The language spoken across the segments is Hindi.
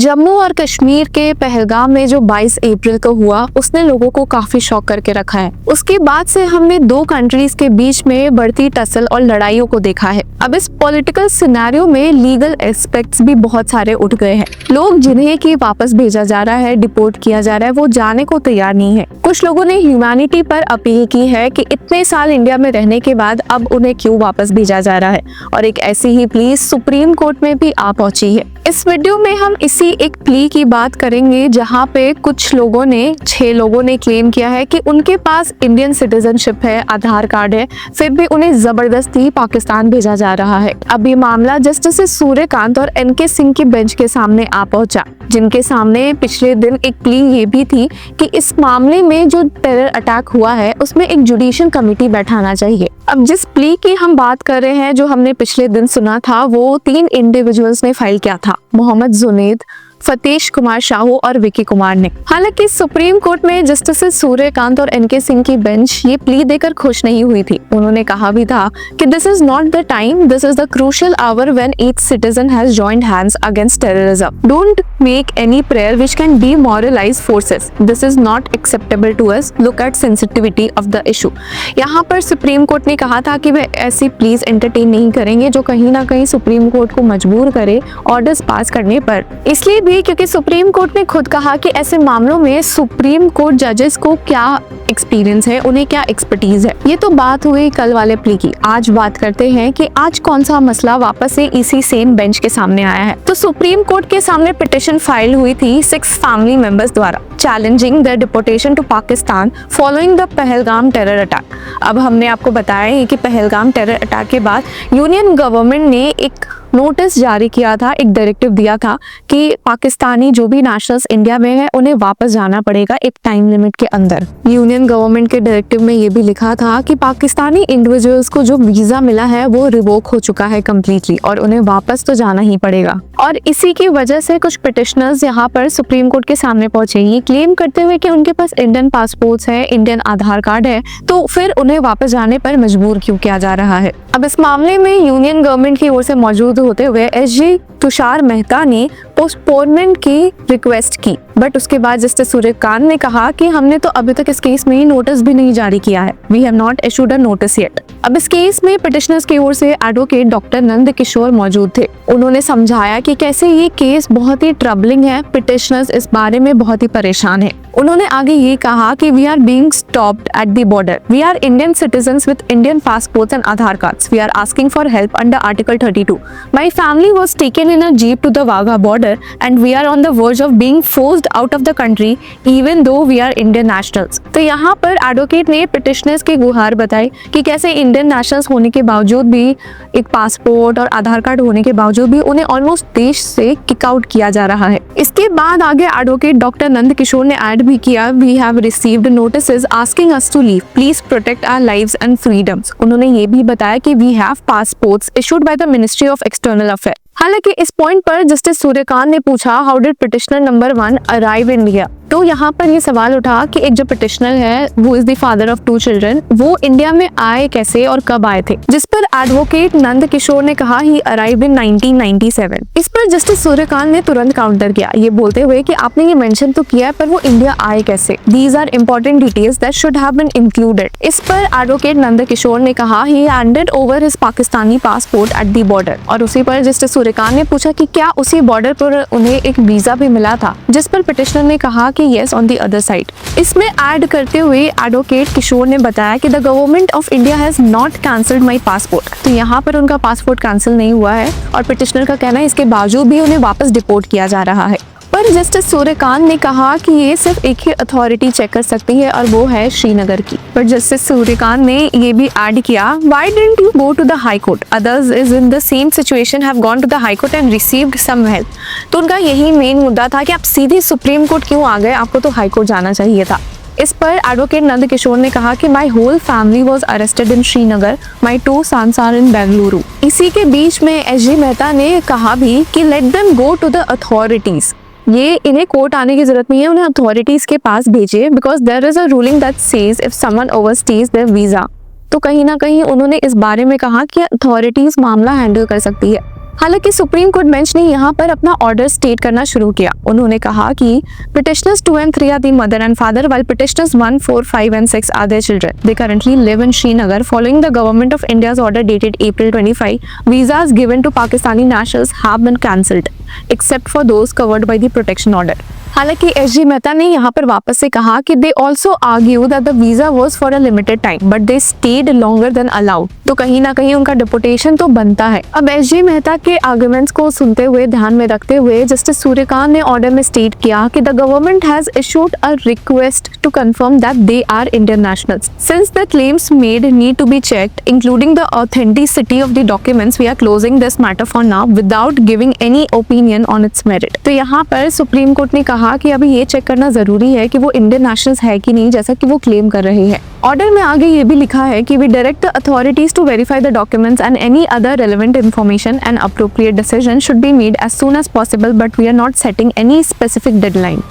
जम्मू और कश्मीर के पहलगाम में जो 22 अप्रैल को हुआ उसने लोगों को काफी शॉक करके रखा है। उसके बाद से हमने दो कंट्रीज के बीच में बढ़ती टसल और लड़ाइयों को देखा है। अब इस पॉलिटिकल सिनेरियो में लीगल एस्पेक्ट्स भी बहुत सारे उठ गए हैं। लोग जिन्हें कि वापस भेजा जा रहा है, डिपोर्ट किया जा रहा है, वो जाने को तैयार नहीं है। कुछ लोगों ने ह्यूमैनिटी पर अपील की है कि इतने साल इंडिया में रहने के बाद अब उन्हें क्यों वापस भेजा जा रहा है, और एक ऐसी ही प्ली सुप्रीम कोर्ट में भी आ पहुंची है। इस वीडियो में हम इसी एक प्ली की बात करेंगे जहां पे कुछ लोगों ने 6 लोगों ने क्लेम किया है कि उनके पास इंडियन सिटीजनशिप है, आधार कार्ड है, फिर भी उन्हें जबरदस्ती पाकिस्तान भेजा जा रहा है। अब ये मामला जस्टिस सूर्यकांत और एनके सिंह की बेंच के सामने आ पहुंचा, जिनके सामने पिछले दिन एक प्ली ये भी थी कि इस मामले में जो टेरर अटैक हुआ है उसमें एक जुडिशियल कमेटी बैठाना चाहिए। अब जिस प्ली की हम बात कर रहे हैं, जो हमने पिछले दिन सुना था, वो 3 इंडिविजुअल्स ने फाइल किया था, मोहम्मद जुनैद, फतेश कुमार शाहू और विकी कुमार ने। हालांकि सुप्रीम कोर्ट में जस्टिस सूर्यकांत और एनके सिंह की बेंच ये प्ली देकर खुश नहीं हुई थी। उन्होंने कहा भी था कि this is not the time, this is the crucial hour when each citizen has joined hands against terrorism. Don't make any prayer which can demoralise forces, this is not acceptable to us, look at sensitivity of the issue. यहाँ पर सुप्रीम कोर्ट ने कहा था कि वे ऐसी प्लीज एंटरटेन नहीं करेंगे जो कहीं ना कहीं सुप्रीम कोर्ट को मजबूर करे ऑर्डर्स पास करने पर। इसलिए भी क्योंकि सुप्रीम कोर्ट ने खुद कहा कि ऐसे मामलों में सुप्रीम कोर्ट जजेस को क्या एक्सपीरियंस है, उन्हें क्या एक्सपर्टीज है। ये तो बात हुई कल वाले प्ली की। आज बात करते हैं कि आज कौन सा मसला वापस से इसी सेम बेंच के सामने आया है। तो सुप्रीम कोर्ट के सामने पिटिशन फाइल हुई थी 6 फैमिली मेंबर्स द्वारा challenging the deportation to Pakistan following the Pahalgam terror attack. अब हमने आपको बताया है कि पहलगाम टेरर अटैक के बाद यूनियन गवर्नमेंट ने एक नोटिस जारी किया था, एक डायरेक्टिव दिया था कि पाकिस्तानी जो भी नेशनल्स इंडिया में है उन्हें वापस जाना पड़ेगा एक टाइम लिमिट के अंदर। यूनियन गवर्नमेंट के डायरेक्टिव में ये भी लिखा था कि पाकिस्तानी इंडिविजुअल्स को जो वीजा मिला है वो रिवोक हो चुका है कम्प्लीटली और उन्हें वापस तो जाना ही पड़ेगा। और इसी की वजह से कुछ पिटिशनर्स यहाँ पर सुप्रीम कोर्ट के सामने पहुंचे, ये क्लेम करते हुए कि उनके पास इंडियन पासपोर्ट्स है, इंडियन आधार कार्ड है, तो फिर उन्हें वापस जाने पर मजबूर क्यों किया जा रहा है। अब इस मामले में यूनियन गवर्नमेंट की ओर से मौजूद होते हुए एसजी तुषार मेहता ने पोस्टपोनमेंट की रिक्वेस्ट की, बट उसके बाद जस्टिस सूर्यकांत ने कहा कि हमने तो अभी तक इस केस में नोटिस भी नहीं जारी किया है, we have not issued a notice yet. अब इस केस में पिटिशनर्स की ओर से एडवोकेट डॉक्टर नंद किशोर मौजूद थे। उन्होंने समझाया कि कैसे ये केस बहुत ही ट्रबलिंग है, पिटिशनर्स इस बारे में बहुत ही परेशान है। उन्होंने आगे ये कहा कि we are being stopped at the border, we are Indian citizens with Indian passports and Aadhaar cards, we are asking for help under article 32। My family was taken in a jeep to the Wagah border and we are on the verge of being forced out of the country even though we are Indian nationals. तो यहाँ पर एडवोकेट ने पिटिशनर्स की गुहार बताई कि कैसे इंडियन नेशनल्स होने के बावजूद भी, एक पासपोर्ट और आधार कार्ड होने के बावजूद भी उन्हें ऑलमोस्ट देश से किक आउट किया जा रहा है। इसके बाद आगे एडवोकेट डॉक्टर नंद किशोर ने ऐड भी किया, we have received notices asking us to leave, please protect our lives and freedoms. उन्होंने ये भी बताया कि we have passports issued by the ministry of external affair. हालांकि इस पॉइंट पर जस्टिस सूर्यकांत ने पूछा, how did petitioner number 1 arrive in India. तो यहाँ पर ये सवाल उठा कि एक जो पिटिशनर है, वो is the father of 2 children, वो इंडिया में आए कैसे और कब आए थे, जिस पर एडवोकेट नंद किशोर ने कहा ही अराइव इन 1997। इस पर जस्टिस सूर्यकांत ने तुरंत काउंटर किया, ये बोलते हुए कि आपने ये मेंशन तो किया है पर वो इंडिया आए कैसे, these are important details that should have been included. इस पर एडवोकेट नंद किशोर ने कहा he handed over his Pakistani passport at the border. और उसी पर जस्टिस सूर्यकांत ने पूछा कि क्या उसी बॉर्डर पर उन्हें एक वीजा भी मिला था, जिस पर पिटिशनर ने कहा कि yes on the other side. इसमें ऐड करते हुए एडवोकेट किशोर ने बताया कि the government of India has not cancelled my passport. तो यहाँ पर उनका पासपोर्ट कैंसिल नहीं हुआ है और पिटिशनर का कहना है इसके बावजूद भी उन्हें वापस डिपोर्ट किया जा रहा है। पर जस्टिस सूर्यकांत ने कहा कि ये सिर्फ एक ही अथॉरिटी चेक कर सकती है और वो है श्रीनगर की। पर जस्टिस सूर्यकांत ने ये भी ऐड किया, why didn't you go to the high court, others is in the same situation have gone to the high court and received some help. तो उनका यही मेन मुद्दा था कि आप सीधे सुप्रीम कोर्ट क्यों आ गए, आपको तो हाई कोर्ट जाना चाहिए था। इस पर एडवोकेट नंद किशोर ने कहा कि my whole family was arrested in Srinagar, my 2 sons are in Bengaluru. इसी के बीच में एसजी मेहता ने कहा भी कि let them go to the authorities, ये इन्हें कोर्ट आने की जरूरत नहीं है, उन्हें अथॉरिटीज के पास भेजिए, because there is a ruling that says if someone overstays their visa. तो कहीं ना कहीं उन्होंने इस बारे में कहा कि अथॉरिटीज मामला हैंडल कर सकती है। हालांकि सुप्रीम कोर्ट बेंच ने यहाँ पर अपना ऑर्डर स्टेट करना शुरू किया। उन्होंने कहा कि petitioners 2 and 3 are the mother and father, while petitioners 1, 4, 5 and 6 are their children. They currently live in Srinagar. Following the government of India's order dated April 25, visas given to Pakistani nationals have been cancelled, except for those covered by the protection order. हालांकि एसजी मेहता ने यहाँ पर वापस से कहा कि they also argue that the visa was for a limited time but they stayed longer than allowed. तो कहीं ना कहीं उनका डिपोटेशन तो बनता है। अब एसजी मेहता के आर्गुमेंट्स को सुनते हुए, ध्यान में रखते हुए, जस्टिस सूर्यकांत ने ऑर्डर में स्टेट किया कि the government has issued a request to confirm that they are Indian nationals. Since the claims made need to be checked including the authenticity of the documents, we are closing this matter for now without giving any opinion on its merit. तो यहाँ पर सुप्रीम कोर्ट ने कहा कि अभी ये चेक करना जरूरी है कि वो इंडियन नेशनल्स है कि नहीं, जैसा कि वो क्लेम कर रहे हैं। ऑर्डर में आगे ये भी लिखा है कि we direct the authorities to verify the documents and any other relevant information and appropriate decision should be made as soon as possible but we are not setting any specific deadline.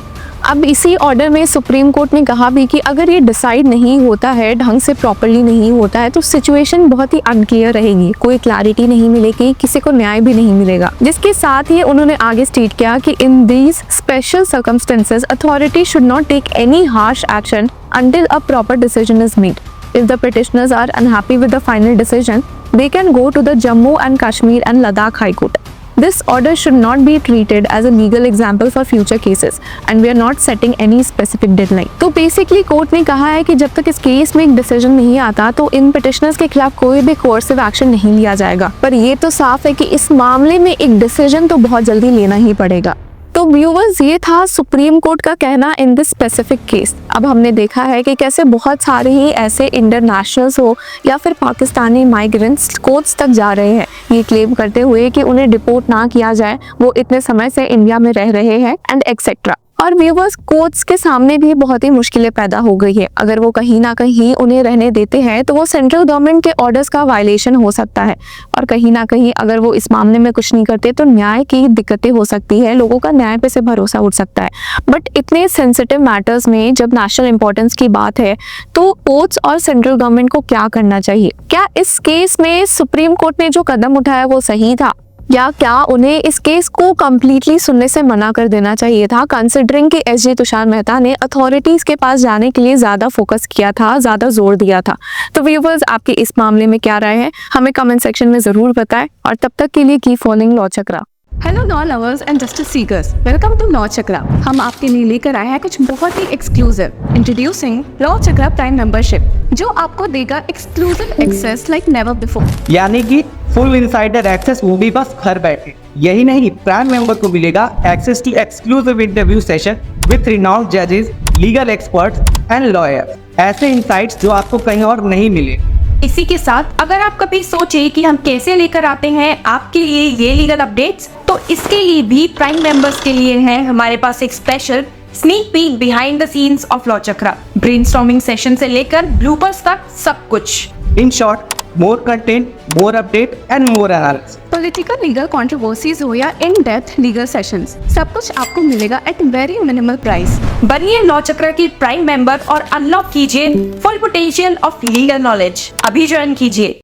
अब इसी ऑर्डर में सुप्रीम कोर्ट ने कहा भी कि अगर ये डिसाइड नहीं होता है, ढंग से प्रॉपर्ली नहीं होता है, तो सिचुएशन बहुत ही अनक्लियर रहेगी, कोई क्लैरिटी नहीं मिलेगी, किसी को न्याय भी नहीं मिलेगा। जिसके साथ ही उन्होंने आगे स्टेट किया कि in these special circumstances authority should not take any harsh action until a proper decision is made. If the petitioners are unhappy with the final decision, they can go to the Jammu and Kashmir and Ladakh High Court. This order should not be treated as a legal example for future cases and we are not setting any specific deadline. तो बेसिकली कोर्ट ने कहा है कि जब तक इस केस में एक डिसीजन नहीं आता तो इन पिटिशनर्स के खिलाफ कोई भी कोर्सिव एक्शन नहीं लिया जाएगा। पर ये तो साफ है कि इस मामले में एक डिसीजन तो बहुत जल्दी लेना ही पड़ेगा। तो व्यूवर्स, ये था सुप्रीम कोर्ट का कहना इन दिस स्पेसिफिक केस। अब हमने देखा है कि कैसे बहुत सारे ही ऐसे इंटरनेशनल्स हो या फिर पाकिस्तानी माइग्रेंट्स कोर्ट्स तक जा रहे हैं ये क्लेम करते हुए कि उन्हें डिपोर्ट ना किया जाए, वो इतने समय से इंडिया में रह रहे हैं एंड एक्सेट्रा। और व्यूवर्स, कोर्ट्स के सामने भी बहुत ही मुश्किलें पैदा हो गई है। अगर वो कहीं ना कहीं उन्हें रहने देते हैं तो वो सेंट्रल गवर्नमेंट के ऑर्डर्स का वायलेशन हो सकता है और कहीं ना कहीं अगर वो इस मामले में कुछ नहीं करते तो न्याय की दिक्कतें हो सकती है, लोगों का न्याय पे से भरोसा उठ सकता है। बट इतने सेंसिटिव मैटर्स में जब नेशनल इंपॉर्टेंस की बात है तो कोर्ट्स और सेंट्रल गवर्नमेंट को क्या करना चाहिए? क्या इस केस में सुप्रीम कोर्ट ने जो कदम उठाया वो सही था या क्या उन्हें इस केस को कम्प्लीटली सुनने से मना कर देना चाहिए था, कंसिडरिंग कि एसजी तुषार मेहता ने अथॉरिटीज के पास जाने के लिए ज्यादा फोकस किया था, ज्यादा जोर दिया था। तो व्यूवर्स, आपके इस मामले में क्या राय है हमें कमेंट सेक्शन में जरूर बताएं और तब तक के लिए keep following law Chakra. Hello law lovers and justice seekers, welcome to law Chakra. हम आपके लिए लेकर आए हैं कुछ बहुत ही exclusive. Introducing law Chakra prime membership, जो आपको देगा exclusive access like never before, यानी कि फुल इनसाइडर एक्सेस, वो भी बस घर बैठे। यही नहीं, प्राइम मेंबर को मिलेगा access to exclusive interview session with renowned जजेस, लीगल एक्सपर्ट्स एंड लॉयर्स, ऐसे इनसाइट्स जो आपको कहीं और नहीं मिले। इसी के साथ अगर आप कभी सोचे कि हम कैसे लेकर आते हैं आपके लिए ये लीगल अपडेट्स, तो इसके लिए भी प्राइम मेंबर्स के लिए है हमारे पास एक special sneak peek behind the scenes of law chakra. Brainstorming session से लेकर ब्लूपर्स तक सब कुछ। In short, more content, more update and more analysis. Political legal controversies हो या इन डेप्थ लीगल सेशंस, सब कुछ आपको मिलेगा एट वेरी मिनिमल प्राइस। बनिए लॉ चक्र की प्राइम मेंबर और अनलॉक कीजिए full potential of legal knowledge. अभी ज्वाइन कीजिए।